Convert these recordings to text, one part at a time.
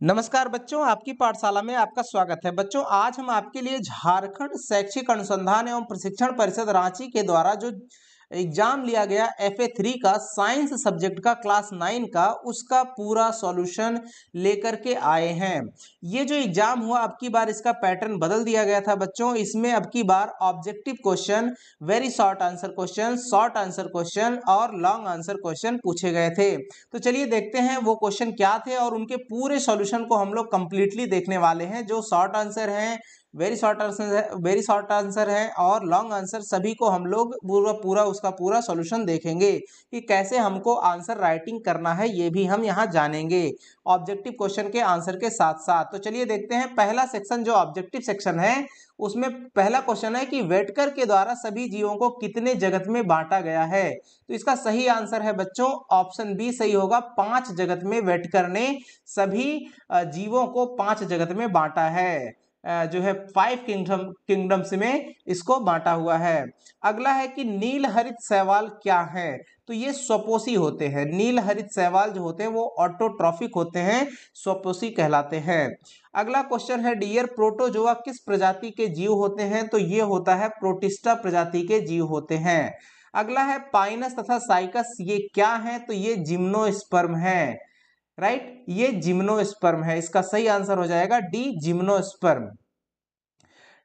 नमस्कार बच्चों, आपकी पाठशाला में आपका स्वागत है। बच्चों, आज हम आपके लिए झारखंड शैक्षिक अनुसंधान एवं प्रशिक्षण परिषद रांची के द्वारा जो एग्जाम लिया गया FA3 का साइंस सब्जेक्ट का क्लास 9 का उसका पूरा सॉल्यूशन लेकर के आए हैं। ये जो एग्जाम हुआ अब की बार इसका पैटर्न बदल दिया गया था बच्चों। इसमें अब की बार objective question, very short answer question, short answer question और लॉन्ग आंसर क्वेश्चन पूछे गए थे। तो चलिए देखते हैं वो क्वेश्चन क्या थे और उनके पूरे सॉल्यूशन को हम लोग कंप्लीटली देखने वाले हैं। जो शॉर्ट आंसर हैं, वेरी शॉर्ट आंसर है और लॉन्ग आंसर, सभी को हम लोग पूरा उसका पूरा सॉल्यूशन देखेंगे कि कैसे हमको आंसर राइटिंग करना है, ये भी हम यहाँ जानेंगे ऑब्जेक्टिव क्वेश्चन के आंसर के साथ साथ। तो चलिए देखते हैं पहला सेक्शन जो ऑब्जेक्टिव सेक्शन है उसमें पहला क्वेश्चन है कि वेटकर के द्वारा सभी जीवों को कितने जगत में बांटा गया है। तो इसका सही आंसर है बच्चों ऑप्शन बी सही होगा। 5 जगत में वेटकर ने सभी जीवों को 5 जगत में बांटा है। जो है 5 किंगडम्स में इसको बांटा हुआ है। अगला है कि नील हरित शैवाल क्या है। तो ये स्वपोषी होते हैं। नील हरित शैवाल जो होते हैं वो ऑटोट्रॉफिक होते हैं, स्वपोषी कहलाते हैं। अगला क्वेश्चन है डियर प्रोटोजोआ किस प्रजाति के जीव होते हैं। तो ये होता है प्रोटिस्टा प्रजाति के जीव होते हैं। अगला है पाइनस तथा साइकस ये क्या है। तो ये जिम्नोस्पर्म है। राइट, ये जिम्नोस्पर्म है। इसका सही आंसर हो जाएगा डी, जिम्नोस्पर्म।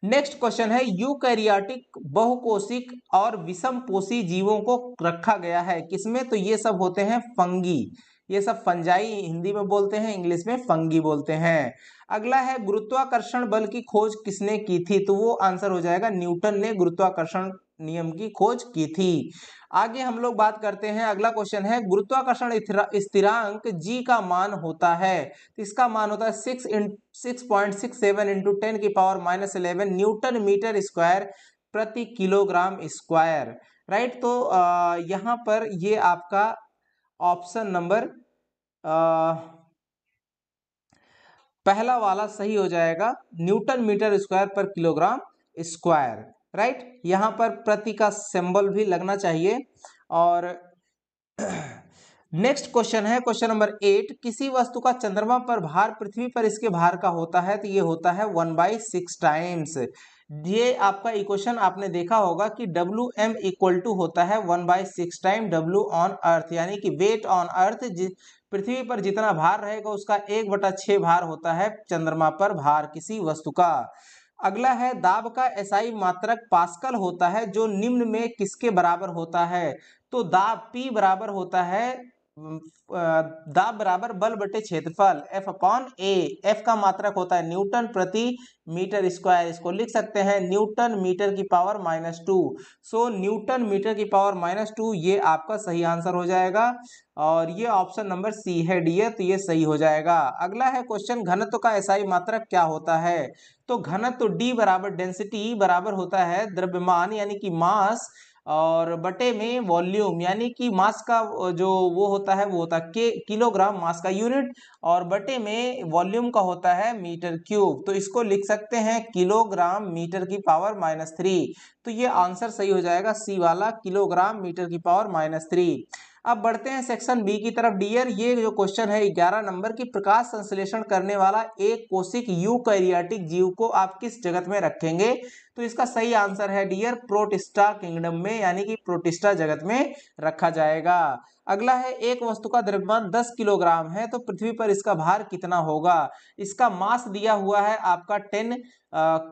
नेक्स्ट क्वेश्चन है यूकैरियोटिक, बहुकोशिक और विषमपोषी जीवों को रखा गया है किसमें। तो ये सब होते हैं फंगी। ये सब फंजाई हिंदी में बोलते हैं, इंग्लिश में फंगी बोलते हैं। अगला है गुरुत्वाकर्षण बल की खोज किसने की थी। तो वो आंसर हो जाएगा न्यूटन ने गुरुत्वाकर्षण नियम की खोज की थी। आगे हम लोग बात करते हैं। अगला क्वेश्चन है गुरुत्वाकर्षण स्थिरांक जी का मान होता है। तो इसका मान होता है 6.67 इंटू 10⁻11 न्यूटन मीटर स्क्वायर प्रति किलोग्राम स्क्वायर। राइट, तो यहाँ पर ये आपका ऑप्शन नंबर पहला वाला सही हो जाएगा, न्यूटन मीटर स्क्वायर पर किलोग्राम स्क्वायर। राइट, यहाँ पर प्रति का सिंबल भी लगना चाहिए। और नेक्स्ट क्वेश्चन है क्वेश्चन नंबर 8, किसी वस्तु का चंद्रमा पर भार पृथ्वी पर इसके भार का होता है। तो ये होता है 1/6 टाइम्स। ये आपका इक्वेशन आपने देखा होगा कि WM इक्वल टू होता है 1/6 टाइम W ऑन अर्थ, यानी कि वेट ऑन अर्थ। पृथ्वी पर जितना भार रहेगा उसका 1/6 भार होता है चंद्रमा पर भार किसी वस्तु का। अगला है दाब का एसआई मात्रक पास्कल होता है जो निम्न में किसके बराबर होता है। तो दाब P बराबर होता है दाब बराबर बल बटे क्षेत्रफल F/A। F का मात्रक होता है न्यूटन प्रति मीटर स्क्वायर। इसको लिख सकते हैं न्यूटन मीटर की पावर -2। सो न्यूटन मीटर की पावर -2 ये आपका सही आंसर हो जाएगा। और ये ऑप्शन नंबर सी है डी है, तो ये सही हो जाएगा। अगला है क्वेश्चन घनत्व का एसआई मात्रक क्या होता है। तो घनत्व D बराबर डेंसिटी बराबर होता है द्रव्यमान यानी कि मास और बटे में वॉल्यूम यानी कि मास का जो वो होता है वो होता है किलोग्राम मास का यूनिट, और बटे में वॉल्यूम का होता है मीटर क्यूब। तो इसको लिख सकते हैं किलोग्राम मीटर की पावर -3। तो ये आंसर सही हो जाएगा सी वाला, किलोग्राम मीटर की पावर -3। अब बढ़ते हैं सेक्शन बी की तरफ। डियर, ये जो क्वेश्चन है 11 नंबर की, प्रकाश संश्लेषण करने वाला एक कोशिक यूकैरियोटिक जीव को आप किस जगत में रखेंगे। तो इसका सही आंसर है डियर प्रोटिस्टा किंगडम में, यानी कि प्रोटिस्टा जगत में रखा जाएगा। अगला है एक वस्तु का द्रव्यमान 10 किलोग्राम है तो पृथ्वी पर इसका भार कितना होगा। इसका मास दिया हुआ है आपका 10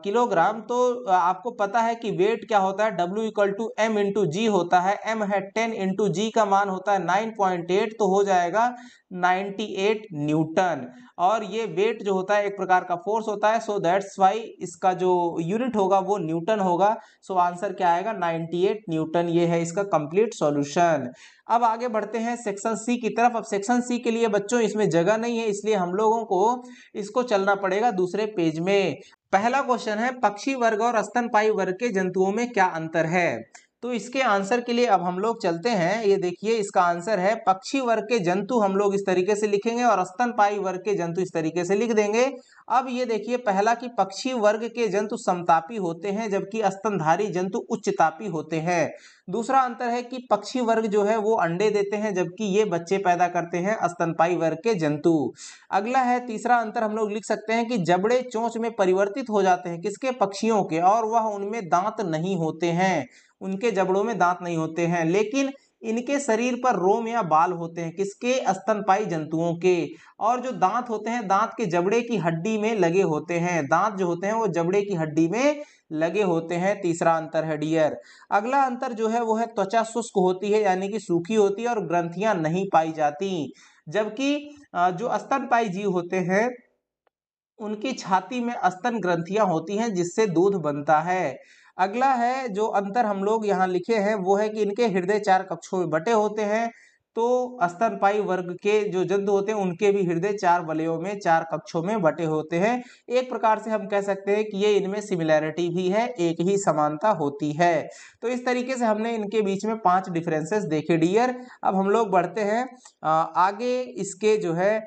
किलोग्राम। तो आपको पता है कि वेट क्या होता है, W = M × G होता है। M है 10 × G का मान होता है 9.8, तो हो जाएगा 98 न्यूटन। और ये वेट जो होता है एक प्रकार का फोर्स होता है, सो दैट्स वाई इसका जो यूनिट होगा वो न्यूटन होगा। सो आंसर क्या आएगा 98 न्यूटन। ये है इसका कंप्लीट सॉल्यूशन। अब आगे बढ़ते हैं सेक्शन सी की तरफ। अब सेक्शन सी के लिए बच्चों इसमें जगह नहीं है, इसलिए हम लोगों को इसको चलना पड़ेगा दूसरे पेज में। पहला क्वेश्चन है पक्षी वर्ग और स्तनपायी वर्ग के जंतुओं में क्या अंतर है। तो इसके आंसर के लिए अब हम लोग चलते हैं। ये देखिए इसका आंसर है पक्षी वर्ग के जंतु, हम लोग इस तरीके से लिखेंगे और स्तनपायी वर्ग के जंतु इस तरीके से लिख देंगे। अब ये देखिए पहला कि पक्षी वर्ग के जंतु समतापी होते हैं जबकि स्तनधारी जंतु उच्चतापी होते हैं। दूसरा अंतर है कि पक्षी वर्ग जो है वो अंडे देते हैं जबकि ये बच्चे पैदा करते हैं स्तनपायी वर्ग के जंतु। अगला है तीसरा अंतर हम लोग लिख सकते हैं कि जबड़े चोंच में परिवर्तित हो जाते हैं किसके, पक्षियों के, और वह उनमें दांत नहीं होते हैं, उनके जबड़ों में दांत नहीं होते हैं, लेकिन इनके शरीर पर रोम या बाल होते हैं किसके, स्तनपायी जंतुओं के। और जो दांत होते हैं दांत के जबड़े की हड्डी में लगे होते हैं, दांत जो होते हैं वो जबड़े की हड्डी में लगे होते हैं। तीसरा अंतर है डियर। अगला अंतर जो है वो है त्वचा शुष्क होती है यानी कि सूखी होती है और ग्रंथियां नहीं पाई जाती, जबकि जो स्तनपायी जीव होते हैं उनकी छाती में स्तन ग्रंथियां होती हैं जिससे दूध बनता है। अगला है जो अंतर हम लोग यहाँ लिखे हैं वो है कि इनके हृदय 4 कक्षों में बटे होते हैं। तो स्तनपायी वर्ग के जो जंतु होते हैं उनके भी हृदय 4 वलयों में 4 कक्षों में बटे होते हैं। एक प्रकार से हम कह सकते हैं कि ये इनमें सिमिलैरिटी भी है, एक ही समानता होती है। तो इस तरीके से हमने इनके बीच में 5 डिफरेंसेस देखे डियर। अब हम लोग बढ़ते हैं आगे इसके जो है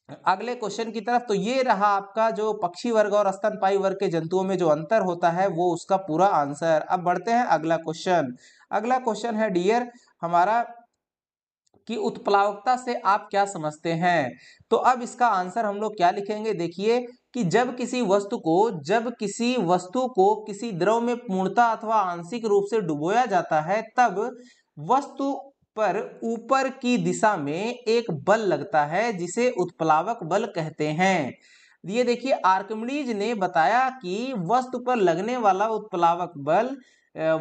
अगले क्वेश्चन की तरफ। तो ये रहा आपका जो पक्षी वर्ग और स्तनपायी वर्ग के जंतुओं में जो अंतर होता है वो उसका पूरा आंसर। अब बढ़ते हैं अगला क्वेश्चन। अगला क्वेश्चन है डियर हमारा कि उत्प्लावकता से आप क्या समझते हैं। तो अब इसका आंसर हम लोग क्या लिखेंगे, देखिए कि जब किसी वस्तु को किसी द्रव में पूर्णतः अथवा आंशिक रूप से डुबोया जाता है तब वस्तु पर ऊपर की दिशा में एक बल लगता है जिसे उत्प्लावक बल कहते हैं। ये देखिए आर्किमिडीज ने बताया कि वस्तु पर लगने वाला उत्प्लावक बल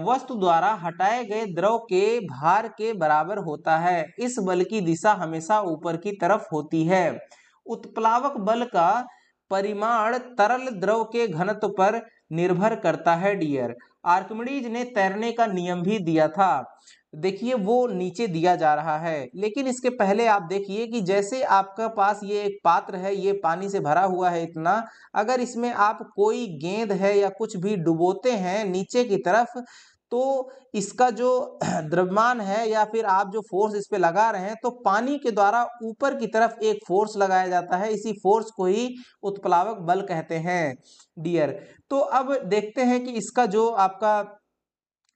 वस्तु द्वारा हटाए गए द्रव के भार के बराबर होता है। इस बल की दिशा हमेशा ऊपर की तरफ होती है। उत्प्लावक बल का परिमाण तरल द्रव के घनत्व पर निर्भर करता है डियर। आर्किमिडीज ने तैरने का नियम भी दिया था, देखिए वो नीचे दिया जा रहा है। लेकिन इसके पहले आप देखिए कि जैसे आपका पास ये एक पात्र है, ये पानी से भरा हुआ है इतना, अगर इसमें आप कोई गेंद है या कुछ भी डुबोते हैं नीचे की तरफ तो इसका जो द्रव्यमान है या फिर आप जो फोर्स इस पे लगा रहे हैं तो पानी के द्वारा ऊपर की तरफ एक फोर्स लगाया जाता है, इसी फोर्स को ही उत्प्लावक बल कहते हैं डियर। तो अब देखते हैं कि इसका जो आपका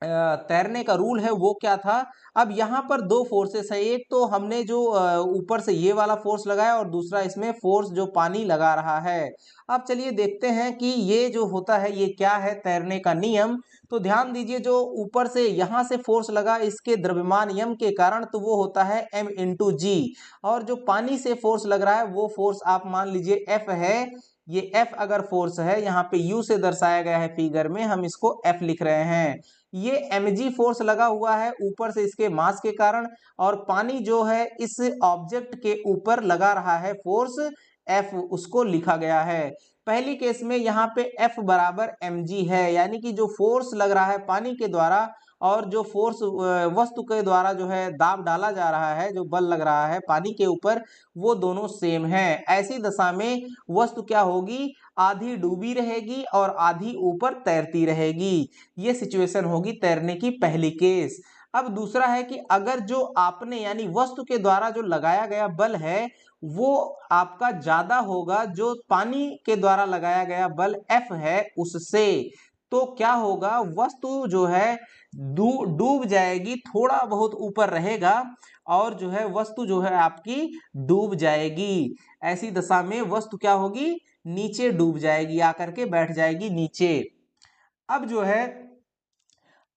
तैरने का रूल है वो क्या था। अब यहाँ पर दो फोर्सेस है, एक तो हमने जो ऊपर से ये वाला फोर्स लगाया और दूसरा इसमें फोर्स जो पानी लगा रहा है। अब चलिए देखते हैं कि ये जो होता है ये क्या है तैरने का नियम। तो ध्यान दीजिए जो ऊपर से यहाँ से फोर्स लगा इसके द्रव्यमान नियम के कारण तो वो होता है m/g, और जो पानी से फोर्स लग रहा है वो फोर्स आप मान लीजिए F है। ये F अगर फोर्स है, यहाँ पे U से दर्शाया गया है फिगर में, हम इसको F लिख रहे हैं। ये mg फोर्स लगा हुआ है ऊपर से इसके मास के कारण, और पानी जो है इस ऑब्जेक्ट के ऊपर लगा रहा है फोर्स F, उसको लिखा गया है। पहली केस में यहाँ पे F बराबर mg है, यानी कि जो फोर्स लग रहा है पानी के द्वारा और जो फोर्स वस्तु के द्वारा जो है दाब डाला जा रहा है, जो बल लग रहा है पानी के ऊपर, वो दोनों सेम है। ऐसी दशा में वस्तु क्या होगी, आधी डूबी रहेगी और आधी ऊपर तैरती रहेगी। ये सिचुएशन होगी तैरने की पहली केस। अब दूसरा है कि अगर जो आपने यानी वस्तु के द्वारा जो लगाया गया बल है वो आपका ज्यादा होगा जो पानी के द्वारा लगाया गया बल F है उससे, तो क्या होगा, वस्तु जो है डूब जाएगी, थोड़ा बहुत ऊपर रहेगा और जो है वस्तु जो है आपकी डूब जाएगी। ऐसी दशा में वस्तु क्या होगी, नीचे डूब जाएगी, आकर के बैठ जाएगी नीचे। अब जो है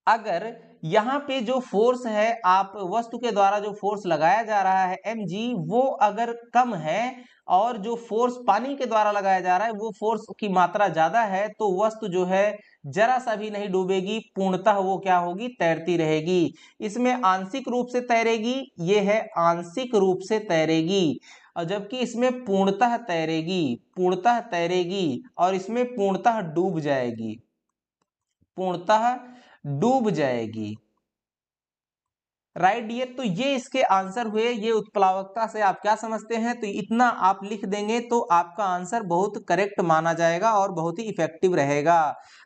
अगर यहाँ पे जो फोर्स है आप वस्तु के द्वारा जो फोर्स लगाया जा रहा है mg वो अगर कम है और जो फोर्स पानी के द्वारा लगाया जा रहा है वो फोर्स की मात्रा ज्यादा है तो वस्तु जो है जरा सा भी नहीं डूबेगी, पूर्णतः वो क्या होगी, तैरती रहेगी। इसमें आंशिक रूप से तैरेगी, ये है आंशिक रूप से तैरेगी, और जबकि इसमें पूर्णतः तैरेगी और इसमें पूर्णतः डूब जाएगी, पूर्णतः डूब जाएगी। राइट डियर, तो ये इसके आंसर हुए। ये उत्प्लावकता से आप क्या समझते हैं, तो इतना आप लिख देंगे तो आपका आंसर बहुत करेक्ट माना जाएगा और बहुत ही इफेक्टिव रहेगा।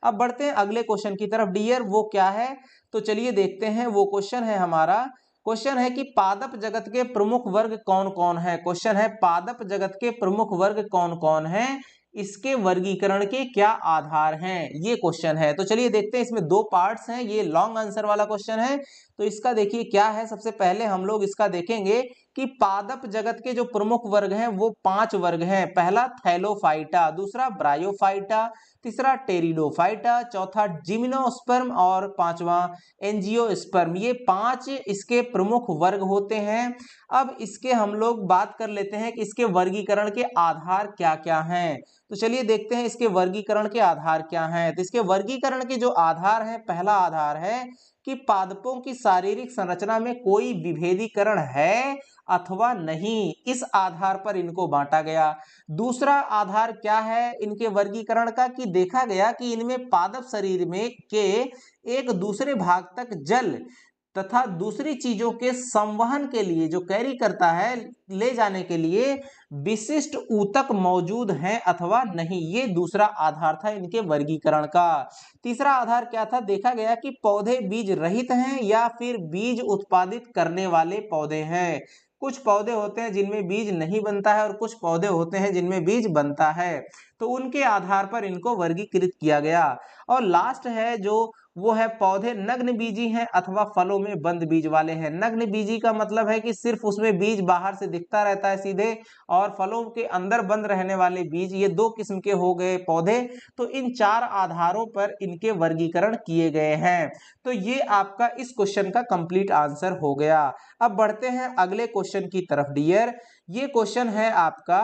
अब बढ़ते हैं अगले क्वेश्चन की तरफ डियर, वो क्या है, तो चलिए देखते हैं। वो क्वेश्चन है हमारा, क्वेश्चन है कि पादप जगत के प्रमुख वर्ग कौन कौन है। क्वेश्चन है पादप जगत के प्रमुख वर्ग कौन कौन है, इसके वर्गीकरण के क्या आधार हैं, ये क्वेश्चन है। तो चलिए देखते हैं, इसमें दो पार्ट्स हैं, ये लॉन्ग आंसर वाला क्वेश्चन है। तो इसका देखिए क्या है, सबसे पहले हम लोग इसका देखेंगे कि पादप जगत के जो प्रमुख वर्ग हैं वो 5 वर्ग हैं। पहला थैलोफाइटा, दूसरा ब्रायोफाइटा, तीसरा टेरिडोफाइटा, चौथा जिम्नोस्पर्म और पांचवा एंजियोस्पर्म। ये 5 इसके प्रमुख वर्ग होते हैं। अब इसके हम लोग बात कर लेते हैं कि इसके वर्गीकरण के आधार क्या क्या हैं। तो चलिए देखते हैं इसके वर्गीकरण के आधार क्या हैं। तो इसके वर्गीकरण के जो आधार हैं, पहला आधार है कि पादपों की शारीरिक संरचना में कोई विभेदीकरण है अथवा नहीं, इस आधार पर इनको बांटा गया। दूसरा आधार क्या है इनके वर्गीकरण का, कि देखा गया कि इनमें पादप शरीर में के एक दूसरे भाग तक जल तथा दूसरी चीजों के संवहन के लिए, जो कैरी करता है, ले जाने के लिए विशिष्ट ऊतक मौजूद हैं अथवा नहीं, ये दूसरा आधार था इनके वर्गीकरण का। तीसरा आधार क्या था, देखा गया कि पौधे बीज रहित हैं या फिर बीज उत्पादित करने वाले पौधे हैं। कुछ पौधे होते हैं जिनमें बीज नहीं बनता है और कुछ पौधे होते हैं जिनमें बीज बनता है, तो उनके आधार पर इनको वर्गीकृत किया गया। और लास्ट है जो, वो है पौधे नग्न बीजी हैं अथवा फलों में बंद बीज वाले हैं। नग्न बीजी का मतलब है कि सिर्फ उसमें बीज बाहर से दिखता रहता है सीधे, और फलों के अंदर बंद रहने वाले बीज, ये 2 किस्म के हो गए पौधे। तो इन 4 आधारों पर इनके वर्गीकरण किए गए हैं। तो ये आपका इस क्वेश्चन का कंप्लीट आंसर हो गया। अब बढ़ते हैं अगले क्वेश्चन की तरफ डियर। ये क्वेश्चन है आपका,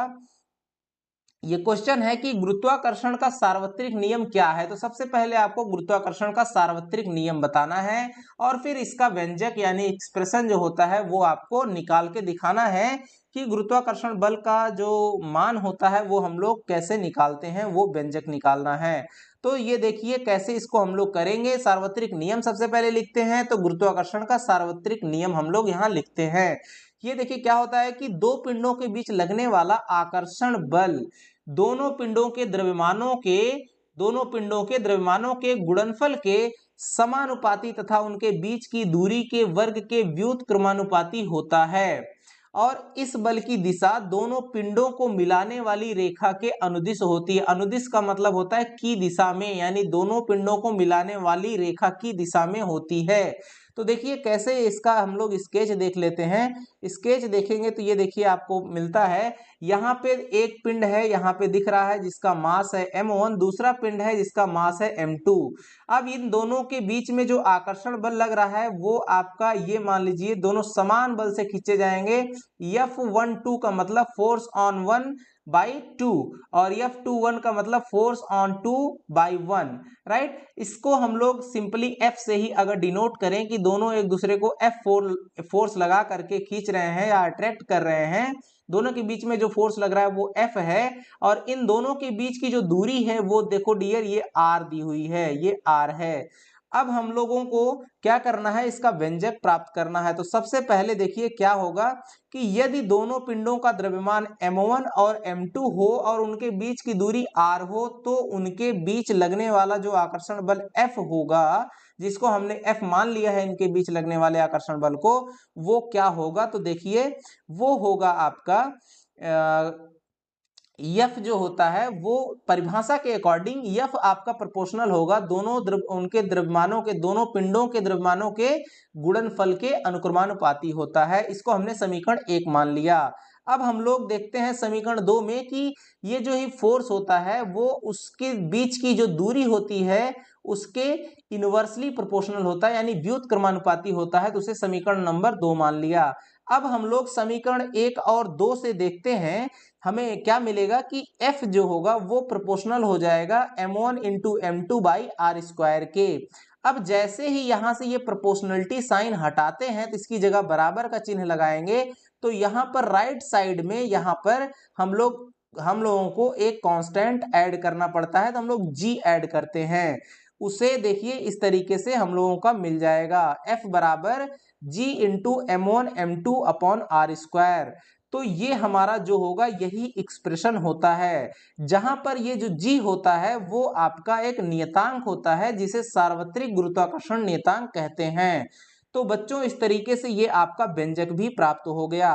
ये क्वेश्चन है कि गुरुत्वाकर्षण का सार्वत्रिक नियम क्या है। तो सबसे पहले आपको गुरुत्वाकर्षण का सार्वत्रिक नियम बताना है और फिर इसका व्यंजक यानी एक्सप्रेशन जो होता है वो आपको निकाल के दिखाना है कि गुरुत्वाकर्षण बल का जो मान होता है वो हम लोग कैसे निकालते हैं, वो व्यंजक निकालना है। तो ये देखिए कैसे इसको हम लोग करेंगे। सार्वत्रिक नियम सबसे पहले लिखते हैं, तो गुरुत्वाकर्षण का सार्वत्रिक नियम हम लोग यहाँ लिखते हैं। ये देखिए क्या होता है कि दो पिंडों के बीच लगने वाला आकर्षण बल दोनों पिंडों के द्रव्यमानों के गुणनफल के समानुपाती तथा उनके बीच की दूरी के वर्ग के व्युत्क्रमानुपाती होता है। और इस बल की दिशा दोनों पिंडों को मिलाने वाली रेखा के अनुदिश होती है। अनुदिश का मतलब होता है की दिशा में, यानी दोनों पिंडों को मिलाने वाली रेखा की दिशा में होती है। तो देखिए कैसे इसका हम लोग स्केच देख लेते हैं। स्केच देखेंगे तो ये देखिए आपको मिलता है, यहाँ पे एक पिंड है, यहाँ पे दिख रहा है जिसका मास है m1, दूसरा पिंड है जिसका मास है m2। अब इन दोनों के बीच में जो आकर्षण बल लग रहा है वो आपका, ये मान लीजिए दोनों समान बल से खींचे जाएंगे। F12 का मतलब फोर्स ऑन 1/2 और F21 का मतलब फोर्स ऑन 2/1, राइट। इसको हम लोग सिंपली F से ही अगर डिनोट करें कि दोनों एक दूसरे को फोर्स लगा करके खींच रहे हैं या अट्रैक्ट कर रहे हैं, दोनों के बीच में जो फोर्स लग रहा है वो F है, और इन दोनों के बीच की जो दूरी है वो देखो डियर ये R दी हुई है, ये R है। अब हम लोगों को क्या करना है, इसका व्यंजक प्राप्त करना है। तो सबसे पहले देखिए क्या होगा कि यदि दोनों पिंडों का द्रव्यमान m1 और m2 हो और उनके बीच की दूरी r हो, तो उनके बीच लगने वाला जो आकर्षण बल F होगा, जिसको हमने F मान लिया है इनके बीच लगने वाले आकर्षण बल को, वो क्या होगा, तो देखिए वो होगा आपका F जो होता है वो परिभाषा के अकॉर्डिंग F आपका प्रोपोर्शनल होगा दोनों उनके द्रव्यमानों के, दोनों पिंडों के द्रव्यमानों के गुणनफल के अनुक्रमानुपाती होता है। इसको हमने समीकरण 1 मान लिया। अब हम लोग देखते हैं समीकरण 2 में कि ये जो ही फोर्स होता है वो उसके बीच की जो दूरी होती है उसके इनवर्सली प्रोपोर्शनल होता है, यानी व्युत्क्रमानुपाती होता है। तो उसे समीकरण नंबर 2 मान लिया। अब हम लोग समीकरण 1 और 2 से देखते हैं हमें क्या मिलेगा कि F जो होगा वो प्रोपोर्शनल हो जाएगा m1 इंटू m2/r² के। अब जैसे ही यहां से ये प्रोपोर्शनलिटी साइन हटाते हैं तो इसकी जगह बराबर का चिन्ह लगाएंगे, तो यहाँ पर राइट साइड में यहाँ पर हम लोगों को एक कांस्टेंट ऐड करना पड़ता है, तो हम लोग g ऐड करते हैं। उसे देखिए इस तरीके से हम लोगों का मिल जाएगा, F बराबर G into M1 M2 upon R square. तो ये हमारा जो होगा यही एक्सप्रेशन होता है, जहां पर ये जो G होता है वो आपका एक नियतांक होता है जिसे सार्वत्रिक गुरुत्वाकर्षण नियतांक कहते हैं। तो बच्चों इस तरीके से ये आपका व्यंजक भी प्राप्त हो गया।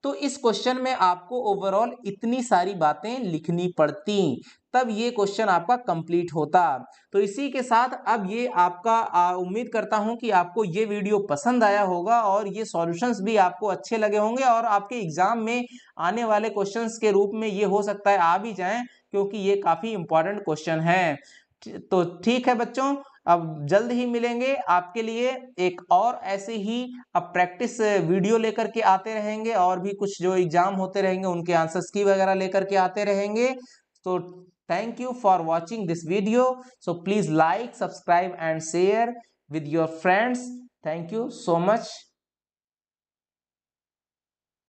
तो इस क्वेश्चन में आपको ओवरऑल इतनी सारी बातें लिखनी पड़ती, तब ये क्वेश्चन आपका कंप्लीट होता। तो इसी के साथ अब ये आपका उम्मीद करता हूं कि आपको ये वीडियो पसंद आया होगा और ये सॉल्यूशंस भी आपको अच्छे लगे होंगे और आपके एग्जाम में आने वाले क्वेश्चंस के रूप में ये हो सकता है आ भी जाएं, क्योंकि ये काफी इंपॉर्टेंट क्वेश्चन है। तो ठीक है बच्चों, अब जल्द ही मिलेंगे आपके लिए एक और ऐसे ही अब प्रैक्टिस वीडियो लेकर के आते रहेंगे, और भी कुछ जो एग्जाम होते रहेंगे उनके आंसर्स की वगैरह लेकर के आते रहेंगे। तो thank you for watching this video. So please like, subscribe and share with your friends. Thank you so much.